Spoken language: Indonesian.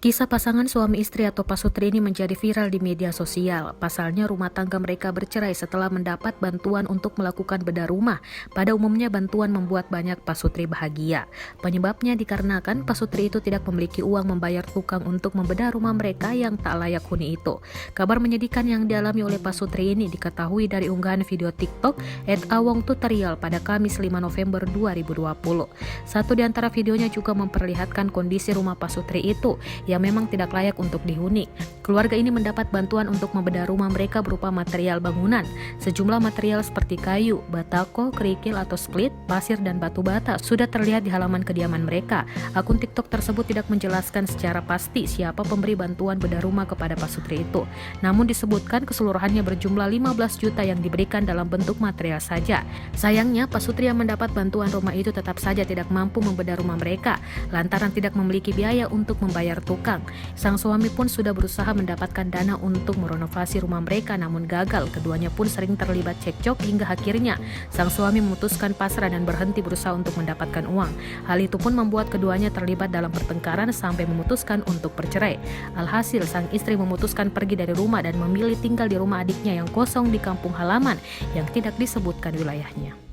Kisah pasangan suami istri atau pasutri ini menjadi viral di media sosial. Pasalnya rumah tangga mereka bercerai setelah mendapat bantuan untuk melakukan bedah rumah. Pada umumnya bantuan membuat banyak pasutri bahagia. Penyebabnya dikarenakan pasutri itu tidak memiliki uang membayar tukang untuk membedah rumah mereka yang tak layak huni itu. Kabar menyedihkan yang dialami oleh pasutri ini diketahui dari unggahan video TikTok @awongtutorial pada Kamis 5 November 2020. Satu di antara videonya juga memperlihatkan kondisi rumah pasutri itu yang memang tidak layak untuk dihuni. Keluarga ini mendapat bantuan untuk membedah rumah mereka berupa material bangunan. Sejumlah material seperti kayu, batako, kerikil atau split, pasir dan batu bata sudah terlihat di halaman kediaman mereka. Akun TikTok tersebut tidak menjelaskan secara pasti siapa pemberi bantuan bedah rumah kepada pasutri itu. Namun disebutkan keseluruhannya berjumlah 15 juta yang diberikan dalam bentuk material saja. Sayangnya pasutri yang mendapat bantuan rumah itu tetap saja tidak mampu membedah rumah mereka lantaran tidak memiliki biaya untuk membayar tukang. Sang suami pun sudah berusaha mendapatkan dana untuk merenovasi rumah mereka namun gagal. Keduanya pun sering terlibat cekcok hingga akhirnya sang suami memutuskan pasrah dan berhenti berusaha untuk mendapatkan uang. Hal itu pun membuat keduanya terlibat dalam pertengkaran sampai memutuskan untuk bercerai. Alhasil sang istri memutuskan pergi dari rumah dan memilih tinggal di rumah adiknya yang kosong di kampung halaman yang tidak disebutkan wilayahnya.